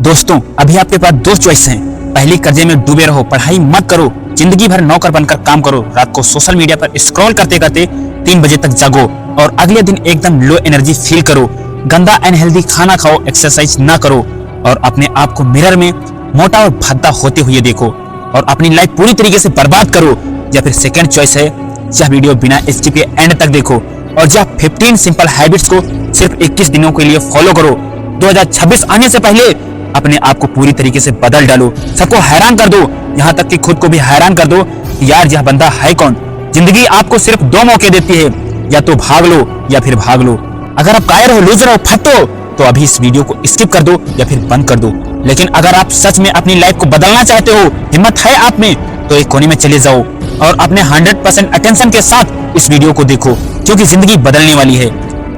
दोस्तों, अभी आपके पास दो चॉइस हैं। पहली, कर्जे में डूबे रहो, पढ़ाई मत करो, जिंदगी भर नौकर बनकर काम करो, रात को सोशल मीडिया पर स्क्रॉल करते करते 3 बजे तक जागो और अगले दिन एकदम लो एनर्जी फील करो, गंदा अनहेल्दी खाना खाओ, एक्सरसाइज ना करो और अपने आप को मिरर में मोटा और भद्दा होते हुए देखो और अपनी लाइफ पूरी तरीके से बर्बाद करो। या फिर सेकंड चॉइस है, यह वीडियो बिना स्किप के एंड तक देखो और यह 15 सिंपल हैबिट्स को सिर्फ 21 दिनों के लिए फॉलो करो। 2026 आने से पहले अपने आप को पूरी तरीके से बदल डालो, सबको हैरान कर दो, यहाँ तक कि खुद को भी हैरान कर दो कि यार यह बंदा है कौन। जिंदगी आपको सिर्फ 2 मौके देती है, या तो भाग लो या फिर भाग लो। अगर आप कायर हो, लूजर हो, फट्टो तो अभी इस वीडियो को स्किप कर दो या फिर बंद कर दो। लेकिन अगर आप सच में अपनी लाइफ को बदलना चाहते हो, हिम्मत है आप में, तो एक कोने में चले जाओ और अपने 100% अटेंशन के साथ इस वीडियो को देखो, क्योंकि जिंदगी बदलने वाली है।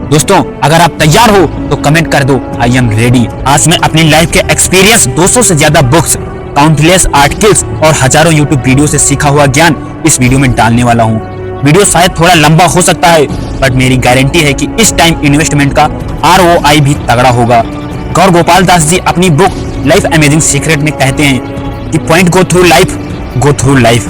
दोस्तों, अगर आप तैयार हो तो कमेंट कर दो, आई एम रेडी। आज मैं अपनी लाइफ के एक्सपीरियंस, 200 से ज्यादा बुक्स, काउंटलेस आर्टिकल्स और हजारों यूट्यूब वीडियो से सीखा हुआ ज्ञान इस वीडियो में डालने वाला हूँ। वीडियो शायद थोड़ा लंबा हो सकता है, बट मेरी गारंटी है कि इस टाइम इन्वेस्टमेंट का ROI भी तगड़ा होगा। गौर गोपाल दास जी अपनी बुक लाइफ अमेजिंग सीक्रेट में कहते हैं कि पॉइंट गो थ्रू लाइफ,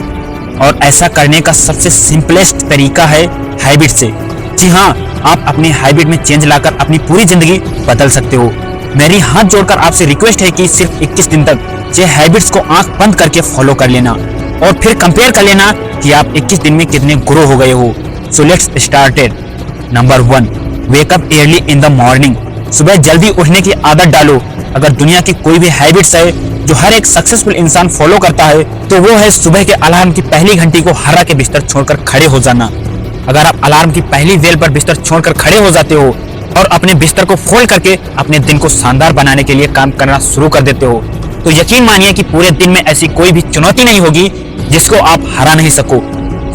और ऐसा करने का सबसे सिंपलेस्ट तरीका है हैबिट से। जी हाँ, आप अपने हैबिट में चेंज लाकर अपनी पूरी जिंदगी बदल सकते हो। मेरी हाथ जोड़कर आपसे रिक्वेस्ट है कि सिर्फ 21 दिन तक ये हैबिट्स को आंख बंद करके फॉलो कर लेना और फिर कंपेयर कर लेना कि आप 21 दिन में कितने ग्रो हो गए हो। So let's started. Number 1, wake up early in the morning. सुबह जल्दी उठने की आदत डालो। अगर दुनिया की कोई भी हैबिट्स है जो हर एक सक्सेसफुल इंसान फॉलो करता है, तो वो है सुबह के अलार्म की पहली घंटी को हरा के बिस्तर छोड़कर खड़े हो जाना। अगर आप अलार्म की पहली बेल पर बिस्तर छोड़कर खड़े हो जाते हो और अपने बिस्तर को फोल्ड करके अपने दिन को शानदार बनाने के लिए काम करना शुरू कर देते हो, तो यकीन मानिए कि पूरे दिन में ऐसी कोई भी चुनौती नहीं होगी जिसको आप हरा नहीं सको।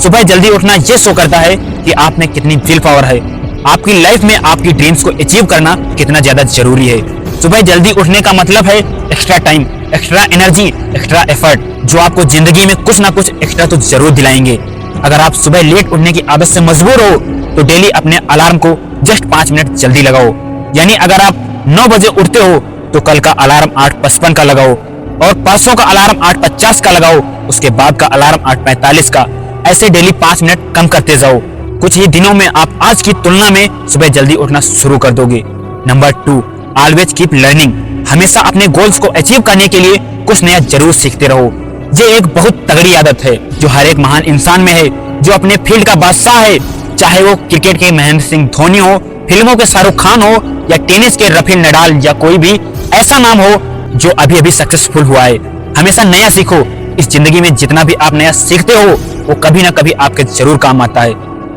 सुबह जल्दी उठना यह शो करता है कि आप में कितनी विल पावर है। आपकी लाइफ में आपकी ड्रीम्स को अचीव करना कितना ज्यादा जरूरी है। सुबह जल्दी उठने का मतलब है extra time, extra energy, extra effort, जो आपको जिंदगी में कुछ ना कुछ एक्स्ट्रा तो जरूर दिलाएंगे। अगर आप सुबह लेट उठने की आदत से मजबूर हो तो डेली अपने अलार्म को जस्ट 5 मिनट जल्दी लगाओ। यानी अगर आप 9 बजे उठते हो तो कल का अलार्म 8:55 का लगाओ और परसों का अलार्म 8:50 का लगाओ, उसके बाद का अलार्म 8:45 का। ऐसे डेली 5 मिनट कम करते जाओ। कुछ ही दिनों में आप आज की तुलना में सुबह जल्दी उठना शुरू कर दोगे। Number 2, always keep learning. हमेशा अपने गोल्स को अचीव करने के लिए कुछ नया जरूर सीखते रहो। ये एक बहुत तगड़ी आदत है जो हर एक महान इंसान में है, जो अपने फील्ड का बादशाह है। चाहे वो क्रिकेट के महेंद्र सिंह धोनी हो, फिल्मों के शाहरुख खान हो, या टेनिस के राफेल नडाल, या कोई भी ऐसा नाम हो जो अभी अभी सक्सेसफुल हुआ है। हमेशा नया सीखो। इस जिंदगी में जितना भी आप नया सीखते हो वो कभी ना कभी आपके जरूर काम आता है।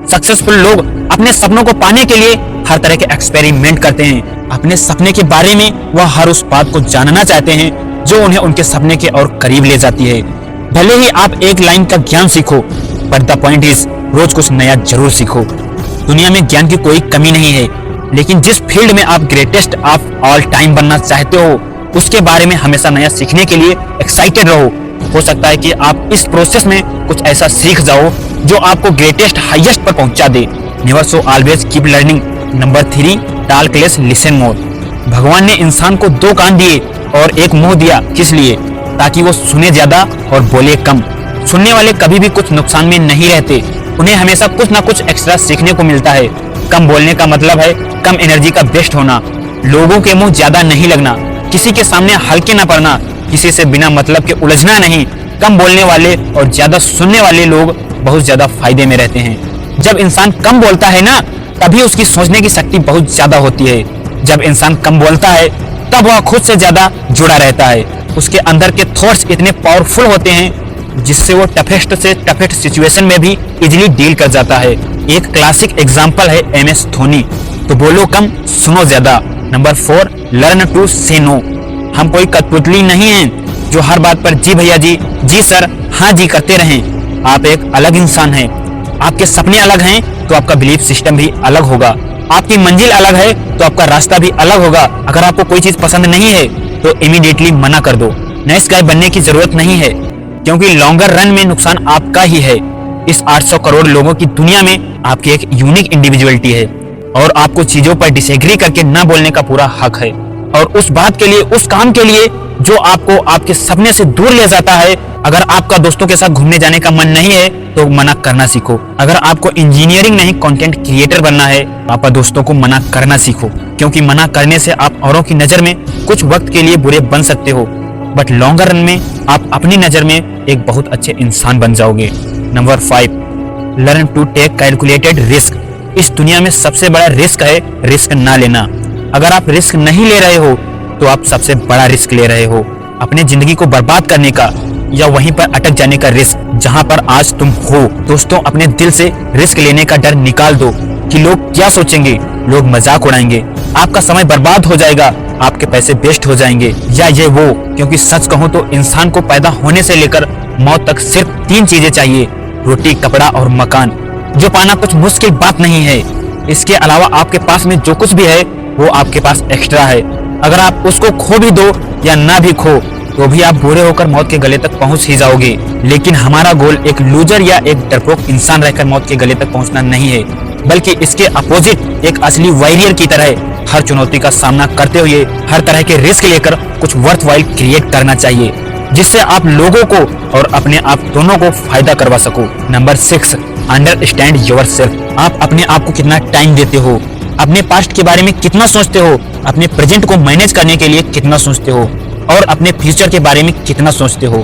सक्सेसफुल लोग अपने सपनों को पाने के लिए हर तरह के एक्सपेरिमेंट करते हैं। अपने सपने के बारे में वह हर उस बात को जानना चाहते हैं जो उन्हें उनके सपने के और करीब ले जाती है। भले ही आप एक लाइन का ज्ञान सीखो, पर द पॉइंट इज रोज कुछ नया जरूर सीखो। दुनिया में ज्ञान की कोई कमी नहीं है, लेकिन जिस फील्ड में आप ग्रेटेस्ट ऑफ ऑल टाइम बनना चाहते हो उसके बारे में हमेशा नया सीखने के लिए एक्साइटेड रहो। हो सकता है कि आप इस प्रोसेस में कुछ ऐसा सीख जाओ जो आपको ग्रेटेस्ट हाईएस्ट पर पहुंचा दे। Never so always keep learning. Number 3, talk less listen more. भगवान ने इंसान को 2 कान दिए और 1 मुंह दिया। किस लिए? ताकि वो सुने ज्यादा और बोले कम। सुनने वाले कभी भी कुछ नुकसान में नहीं रहते, उन्हें हमेशा कुछ ना कुछ एक्स्ट्रा सीखने को मिलता है। कम बोलने का मतलब है कम एनर्जी का वेस्ट होना, लोगों के मुंह ज्यादा नहीं लगना, किसी के सामने हल्के न पड़ना, किसी से बिना मतलब के उलझना नहीं। कम बोलने वाले और ज्यादा सुनने वाले लोग बहुत ज्यादा फायदे में रहते हैं। जब इंसान कम बोलता है ना, तभी उसकी सोचने की शक्ति बहुत ज्यादा होती है। जब इंसान कम बोलता है तब वह खुद से ज्यादा जुड़ा रहता है। उसके अंदर के थॉट्स इतने पावरफुल होते हैं जिससे वो टफेस्ट से टफेस्ट सिचुएशन में भी इजीली डील कर जाता है। एक क्लासिक एग्जांपल है MS धोनी। तो बोलो कम, सुनो ज्यादा। नंबर 4, लर्न टू से नो। हम कोई कठपुतली नहीं हैं जो हर बात पर जी भैया जी, जी सर, हाँ जी करते रहें। आप एक अलग इंसान हैं। आपके सपने अलग हैं तो आपका बिलीफ सिस्टम भी अलग होगा। आपकी मंजिल अलग है तो आपका रास्ता भी अलग होगा। अगर आपको कोई चीज पसंद नहीं है तो इमीडिएटली मना कर दो। नाइस गाय बनने की जरूरत नहीं है, क्योंकि लॉन्गर रन में नुकसान आपका ही है। इस 800 करोड़ लोगों की दुनिया में आपकी एक यूनिक इंडिविजुअलिटी है और आपको चीजों पर डिसएग्री करके ना बोलने का पूरा हक है। और उस बात के लिए, उस काम के लिए जो आपको आपके सपने से दूर ले जाता है। अगर आपका दोस्तों के साथ घूमने जाने का मन नहीं है तो मना करना सीखो। अगर आपको इंजीनियरिंग नहीं कंटेंट क्रिएटर बनना है तो आप दोस्तों को मना करना सीखो, क्योंकि मना करने से आप औरों की नजर में कुछ वक्त के लिए बुरे बन सकते हो, बट लॉन्गर रन में आप अपनी नजर में एक बहुत अच्छे इंसान बन जाओगे। Number 5, learn to take calculated risk. इस दुनिया में सबसे बड़ा रिस्क है रिस्क ना लेना। अगर आप रिस्क नहीं ले रहे हो तो आप सबसे बड़ा रिस्क ले रहे हो, अपने जिंदगी को बर्बाद करने का या वहीं पर अटक जाने का रिस्क जहां पर आज तुम हो। दोस्तों, अपने दिल से रिस्क लेने का डर निकाल दो कि लोग क्या सोचेंगे, लोग मजाक उड़ाएंगे, आपका समय बर्बाद हो जाएगा, आपके पैसे वेस्ट हो जाएंगे या ये वो। क्योंकि सच कहूं तो इंसान को पैदा होने से लेकर मौत तक सिर्फ 3 चीजें चाहिए, रोटी, कपड़ा और मकान, जो पाना कुछ मुश्किल बात नहीं है। इसके अलावा आपके पास में जो कुछ भी है वो आपके पास एक्स्ट्रा है। अगर आप उसको खो भी दो या ना भी खो तो भी आप बुरे होकर मौत के गले तक पहुंच ही जाओगे। लेकिन हमारा गोल एक लूजर या एक डरपोक इंसान रहकर मौत के गले तक पहुंचना नहीं है, बल्कि इसके अपोजिट एक असली वॉरियर की तरह हर चुनौती का सामना करते हुए हर तरह के रिस्क लेकर कुछ वर्थवाइल क्रिएट करना चाहिए, जिससे आप लोगों को और अपने आप दोनों को फायदा करवा सको। Number 6, understand yourself. आप अपने आप को कितना टाइम देते हो, अपने पास्ट के बारे में कितना सोचते हो, अपने प्रेजेंट को मैनेज करने के लिए कितना सोचते हो और अपने फ्यूचर के बारे में कितना सोचते हो।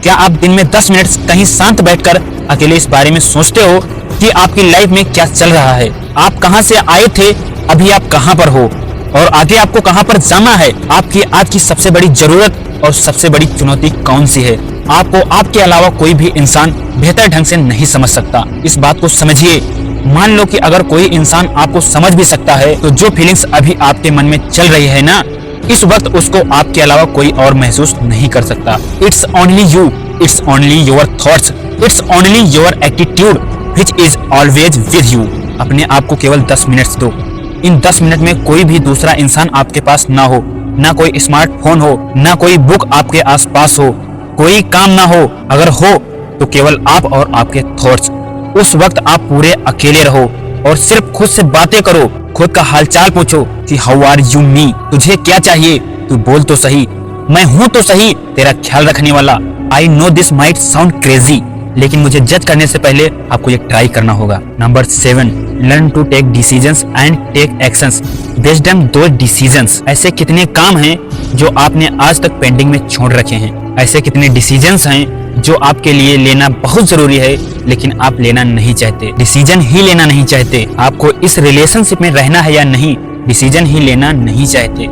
क्या आप दिन में 10 मिनट कहीं शांत बैठकर अकेले इस बारे में सोचते हो कि आपकी लाइफ में क्या चल रहा है, आप कहां से आए थे, अभी आप कहां पर हो और आगे आपको कहां पर जाना है। आपकी आज की सबसे बड़ी जरूरत और सबसे बड़ी चुनौती कौन सी है। आपको आपके अलावा कोई भी इंसान बेहतर ढंग से नहीं समझ सकता। इस बात को समझिए। मान लो कि अगर कोई इंसान आपको समझ भी सकता है तो जो फीलिंग्स अभी आपके मन में चल रही है ना, इस वक्त उसको आपके अलावा कोई और महसूस नहीं कर सकता। It's only you, it's only your thoughts, it's only your attitude which is always with you. अपने आप को केवल 10 मिनट दो। इन 10 मिनट में कोई भी दूसरा इंसान आपके पास ना हो, ना कोई स्मार्टफोन हो, ना कोई बुक आपके आसपास हो, कोई काम ना हो। अगर हो तो केवल आप और आपके थॉट्स। उस वक्त आप पूरे अकेले रहो और सिर्फ खुद से बातें करो, खुद का हालचाल पूछो कि हाउ आर यू मी, तुझे क्या चाहिए, तू बोल तो सही, मैं हूं तो सही तेरा ख्याल रखने वाला। I know this might sound crazy, लेकिन मुझे जज करने से पहले आपको ये ट्राई करना होगा। Number 7, learn to take decisions and take actions based on those decisions. ऐसे कितने काम हैं जो आपने आज तक पेंडिंग में छोड़ रखे हैं, ऐसे कितने डिसीजंस हैं जो आपके लिए लेना बहुत जरूरी है लेकिन आप लेना नहीं चाहते। डिसीजन ही लेना नहीं चाहते। आपको इस रिलेशनशिप में रहना है या नहीं, डिसीजन ही लेना नहीं चाहते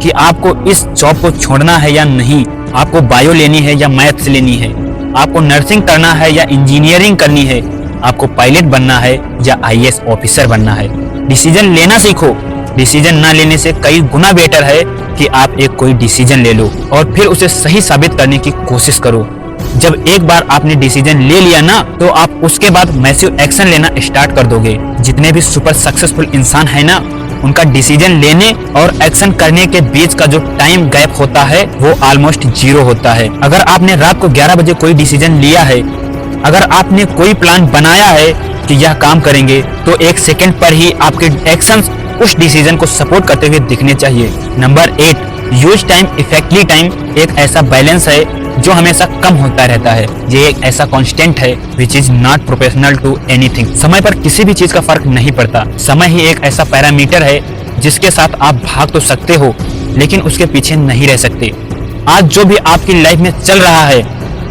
कि आपको इस जॉब को छोड़ना है या नहीं, आपको बायो लेनी है या मैथ्स लेनी है, आपको नर्सिंग करना है या इंजीनियरिंग करनी है, आपको पायलट बनना है या आईएएस ऑफिसर बनना है। डिसीजन लेना सीखो। डिसीजन ना लेने से कई गुना बेटर है कि आप एक कोई डिसीजन ले लो और फिर उसे सही साबित करने की कोशिश करो। जब एक बार आपने डिसीजन ले लिया ना तो आप उसके बाद मैसिव एक्शन लेना स्टार्ट कर दोगे। जितने भी सुपर सक्सेसफुल इंसान है ना, उनका डिसीजन लेने और एक्शन करने के बीच का जो टाइम गैप होता है वो ऑलमोस्ट 0 होता है। अगर आपने रात को 11 बजे कोई डिसीजन लिया है, अगर आपने कोई प्लान बनाया है कि यह काम करेंगे, तो 1 सेकंड पर ही आपके एक्शंस उस डिसीजन को सपोर्ट करते हुए दिखने चाहिए। Number 8, use time इफेक्टली। टाइम एक ऐसा बैलेंस है जो हमेशा कम होता रहता है। ये एक ऐसा कांस्टेंट है which is not proportional to anything. समय पर किसी भी चीज का फर्क नहीं पड़ता। समय ही एक ऐसा पैरामीटर है जिसके साथ आप भाग तो सकते हो लेकिन उसके पीछे नहीं रह सकते। आज जो भी आपकी लाइफ में चल रहा है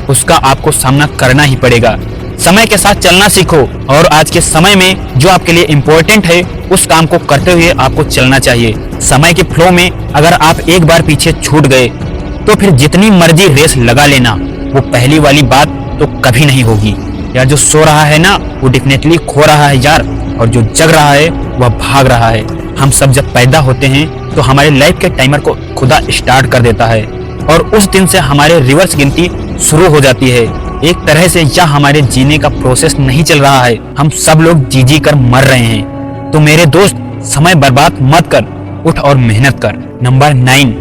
उसका आपको सामना करना ही पड़ेगा। समय के साथ चलना सीखो और आज के समय में जो आपके लिए इम्पोर्टेंट है उस काम को करते हुए आपको चलना चाहिए। समय के फ्लो में अगर आप एक बार पीछे छूट गए तो फिर जितनी मर्जी रेस लगा लेना, वो पहली वाली बात तो कभी नहीं होगी। यार जो सो रहा है ना वो डेफिनेटली खो रहा है यार, और जो जग रहा है वह भाग रहा है। हम सब जब पैदा होते हैं तो हमारे लाइफ के टाइमर को खुदा स्टार्ट कर देता है और उस दिन से हमारे रिवर्स गिनती शुरू हो जाती है। एक तरह से यह हमारे जीने का प्रोसेस नहीं चल रहा है, हम सब लोग जी जी कर मर रहे हैं। तो मेरे दोस्त, समय बर्बाद मत कर, उठ और मेहनत कर। Number 9,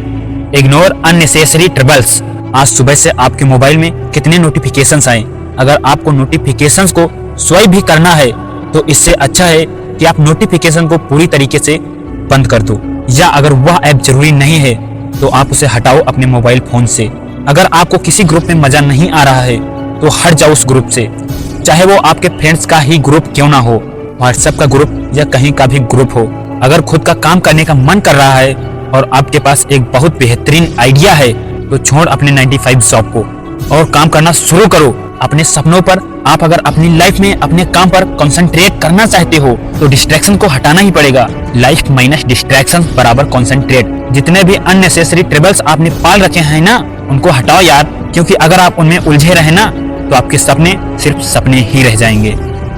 ignore unnecessary troubles. आज सुबह से आपके मोबाइल में कितने नोटिफिकेशंस आए। अगर आपको नोटिफिकेशंस को स्वाइप भी करना है तो इससे अच्छा है कि आप नोटिफिकेशन को पूरी तरीके से बंद कर दो, या अगर वह ऐप जरूरी नहीं है तो आप उसे हटाओ अपने मोबाइल फोन से। अगर आपको किसी ग्रुप में मजा नहीं आ रहा है तो हट जाओ उस ग्रुप से, चाहे वो आपके फ्रेंड्स का ही ग्रुप क्यों ना हो, व्हाट्सएप का ग्रुप या कहीं का भी ग्रुप हो। अगर खुद का काम करने का मन कर रहा है और आपके पास एक बहुत बेहतरीन आइडिया है तो छोड़ अपने 9 to 5 जॉब को और काम करना शुरू करो अपने सपनों पर। आप अगर अपनी लाइफ में अपने काम पर कंसंट्रेट करना चाहते हो तो डिस्ट्रैक्शन को हटाना ही पड़ेगा। लाइफ माइनस डिस्ट्रैक्शन बराबर कंसंट्रेट। जितने भी अननेसेसरी ट्रबल्स आपने पाल रखे हैं ना, उनको हटाओ यार, क्योंकि अगर आप उनमें उलझे रहे ना तो आपके सपने सिर्फ सपने ही रह जाएंगे।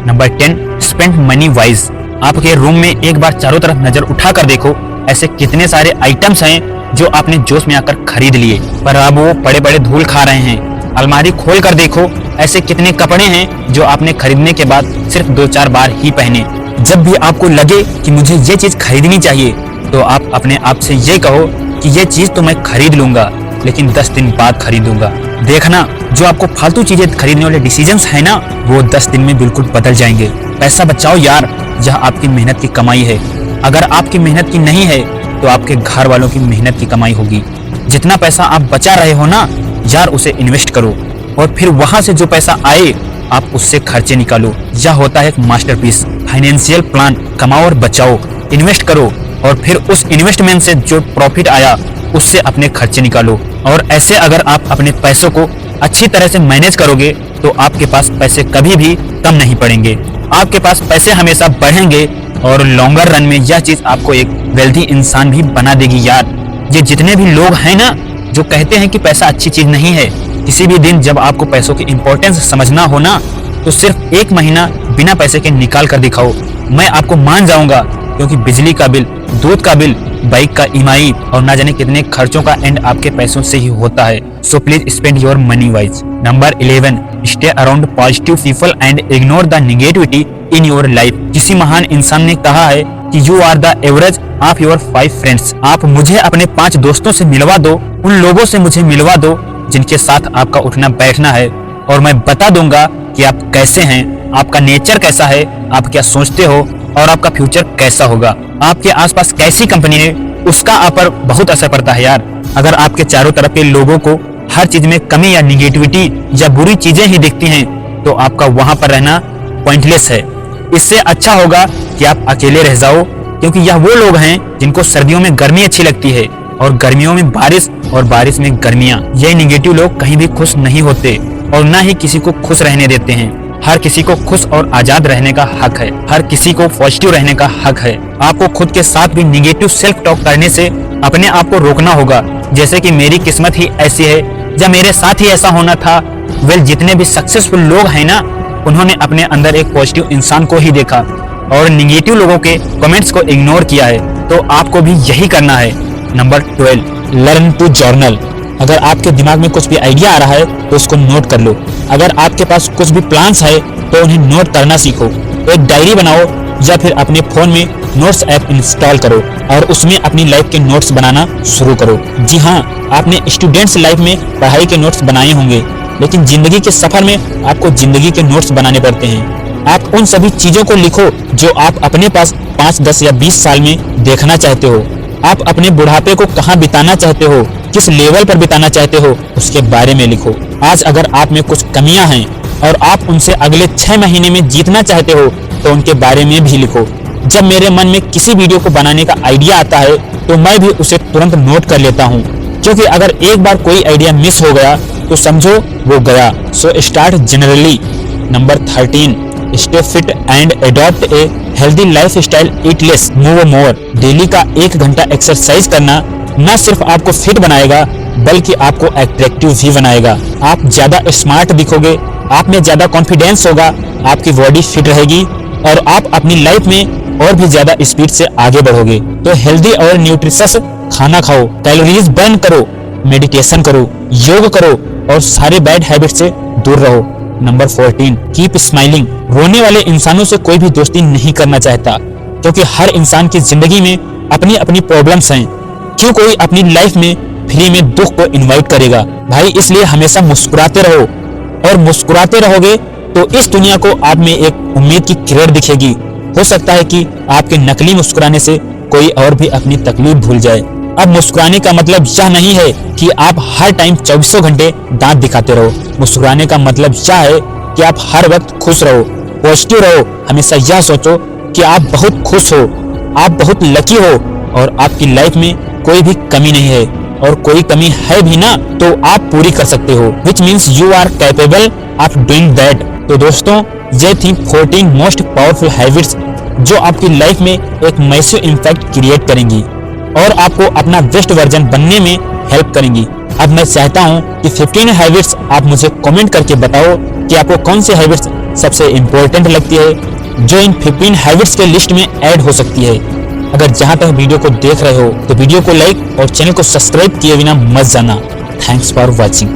Number 10, spend money wise. आपके रूम में एक बार चारों तरफ नजर उठा कर देखो, ऐसे कितने सारे आइटम्स हैं जो आपने जोश में आकर खरीद लिए पर अब वो बड़े बड़े धूल खा रहे हैं। अलमारी खोल कर देखो, ऐसे कितने कपड़े हैं जो आपने खरीदने के बाद सिर्फ 2-4 बार ही पहने। जब भी आपको लगे कि मुझे ये चीज खरीदनी चाहिए तो आप अपने आप से ये कहो कि ये चीज तो मैं खरीद लूंगा, लेकिन 10 दिन बाद खरीदूंगा। देखना, जो आपको फालतू चीजें खरीदने वाले डिसीजंस है ना, वो 10 दिन में बिल्कुल बदल जाएंगे। पैसा बचाओ यार, यह आपकी मेहनत की कमाई है। अगर आपकी मेहनत की नहीं है तो आपके घर वालों की मेहनत की कमाई होगी। जितना पैसा आप बचा रहे हो ना यार, उसे इन्वेस्ट करो और फिर वहां से जो पैसा आए आप उससे खर्चे निकालो। यह होता है एक मास्टरपीस फाइनेंशियल प्लान। कमाओ और बचाओ, इन्वेस्ट करो और फिर उस इन्वेस्टमेंट से जो प्रॉफिट आया उससे अपने खर्चे निकालो। और ऐसे अगर आप अपने पैसों को अच्छी तरह से मैनेज करोगे तो आपके पास पैसे कभी भी कम नहीं पड़ेंगे। आपके पास पैसे हमेशा बढ़ेंगे और लॉन्गर रन में यह चीज आपको एक वेल्दी इंसान भी बना देगी यार। ये जितने भी लोग हैं ना जो कहते हैं कि पैसा अच्छी चीज नहीं है, किसी भी दिन जब आपको पैसों की इंपॉर्टेंस समझना हो ना तो सिर्फ 1 महीना बिना पैसे के निकाल कर दिखाओ, मैं आपको मान जाऊंगा। क्योंकि बिजली का बिल, दूध का बिल, बाइक का ईएमआई और ना जाने कितने खर्चों का एंड आपके पैसों से ही होता है। So please spend your money wise. Number 11, stay around positive people and ignore the negativity in your life. किसी महान इंसान ने कहा है कि you are the average of your 5 friends. आप मुझे अपने 5 दोस्तों से मिलवा दो, उन लोगों से मुझे मिलवा दो जिनके साथ आपका उठना बैठना है, और मैं बता दूंगा कि आप कैसे हैं, आपका नेचर कैसा है, आप क्या सोचते हो और आपका फ्यूचर कैसा होगा। आपके आसपास कैसी कंपनी है उसका आप पर बहुत असर पड़ता है यार। अगर आपके चारों तरफ के लोगों को हर चीज में कमी या निगेटिविटी या बुरी चीजें ही दिखती हैं तो आपका वहां पर रहना पॉइंटलेस है। इससे अच्छा होगा कि आप अकेले रह जाओ, क्योंकि यह वो लोग हैं जिनको सर्दियों में गर्मी अच्छी लगती है और गर्मियों में बारिश और बारिश में गर्मियां। ये निगेटिव लोग कहीं भी खुश नहीं होते और ना ही किसी को खुश रहने देते हैं। हर किसी को खुश और आजाद रहने का हक है, हर किसी को पॉजिटिव रहने का हक है। आपको खुद के साथ भी निगेटिव सेल्फ टॉक करने से अपने आप को रोकना होगा। जैसे कि मेरी किस्मत ही ऐसी है या मेरे साथ ही ऐसा होना था। जितने भी सक्सेसफुल लोग हैं ना, उन्होंने अपने अंदर एक पॉजिटिव इंसान को ही देखा और निगेटिव लोगों के कमेंट्स को इग्नोर किया है। तो आपको भी यही करना है। Number 12, learn to journal. अगर आपके दिमाग में कुछ भी आइडिया आ रहा है तो उसको नोट कर लो। अगर आपके पास कुछ भी प्लान्स है तो उन्हें नोट करना सीखो। एक डायरी बनाओ या फिर अपने फोन में नोट्स ऐप इंस्टॉल करो और उसमें अपनी लाइफ के नोट्स बनाना शुरू करो। जी हाँ, आपने स्टूडेंट्स लाइफ में पढ़ाई के नोट्स बनाए होंगे, लेकिन जिंदगी के सफर में आपको जिंदगी के नोट्स बनाने पड़ते हैं। आप उन सभी चीजों को लिखो जो आप अपने पास 5, 10 या 20 साल में देखना चाहते हो। आप अपने बुढ़ापे को कहाँ बिताना चाहते हो, किस लेवल पर बिताना चाहते हो, उसके बारे में लिखो। आज अगर आप में कुछ कमियां हैं और आप उनसे अगले 6 महीने में जीतना चाहते हो तो उनके बारे में भी लिखो। जब मेरे मन में किसी वीडियो को बनाने का आइडिया आता है तो मैं भी उसे तुरंत नोट कर लेता हूँ, क्योंकि अगर एक बार कोई आइडिया मिस हो गया तो समझो वो गया। So start generally. Number 13, stay fit and adopt a healthy life style, eat less move more. Daily का 1 घंटा एक्सरसाइज करना न सिर्फ आपको फिट बनाएगा बल्कि आपको अट्रैक्टिव भी बनाएगा। आप ज्यादा स्मार्ट दिखोगे, आप में ज्यादा कॉन्फिडेंस होगा, आपकी बॉडी फिट रहेगी और आप अपनी लाइफ में और भी ज्यादा स्पीड से आगे बढ़ोगे। तो हेल्दी और न्यूट्रिशियस खाना खाओ, कैलोरीज बर्न करो, मेडिटेशन करो, योग करो और सारे बैड हैबिट से दूर रहो। Number 14, keep smiling. रोने वाले इंसानों से कोई भी दोस्ती नहीं करना चाहता, क्योंकि हर इंसान की जिंदगी में अपनी अपनी प्रॉब्लम्स हैं। क्यों कोई अपनी लाइफ में फ्री में दुख को इनवाइट करेगा भाई। इसलिए हमेशा मुस्कुराते रहो, और मुस्कुराते रहोगे तो इस दुनिया को आप में एक उम्मीद की किरण दिखेगी। हो सकता है कि आपके नकली मुस्कुराने से कोई और भी अपनी तकलीफ भूल जाए। अब मुस्कुराने का मतलब यह नहीं है कि आप हर टाइम 24 घंटे दांत दिखाते रहो। मुस्कुराने का मतलब यह है कि आप हर वक्त खुश रहो, पॉजिटिव रहो। हमेशा यह सोचो कि आप बहुत खुश हो, आप बहुत लकी हो और आपकी लाइफ में कोई भी कमी नहीं है, और कोई कमी है भी ना तो आप पूरी कर सकते हो, which means you are capable of doing that. तो दोस्तों, ये थी 14 मोस्ट पावरफुल हैबिट्स जो आपकी लाइफ में एक मैसिव इम्पैक्ट क्रिएट करेंगी और आपको अपना बेस्ट वर्जन बनने में हेल्प करेंगी। अब मैं चाहता हूँ कि 15 हैबिट्स आप मुझे कमेंट करके बताओ कि आपको कौन सी हैबिट्स सबसे इम्पोर्टेंट लगती है जो इन 15 हैबिट्स के लिस्ट में ऐड हो सकती है। अगर जहां तक वीडियो को देख रहे हो तो वीडियो को लाइक और चैनल को सब्सक्राइब किए बिना मत जाना। Thanks for watching.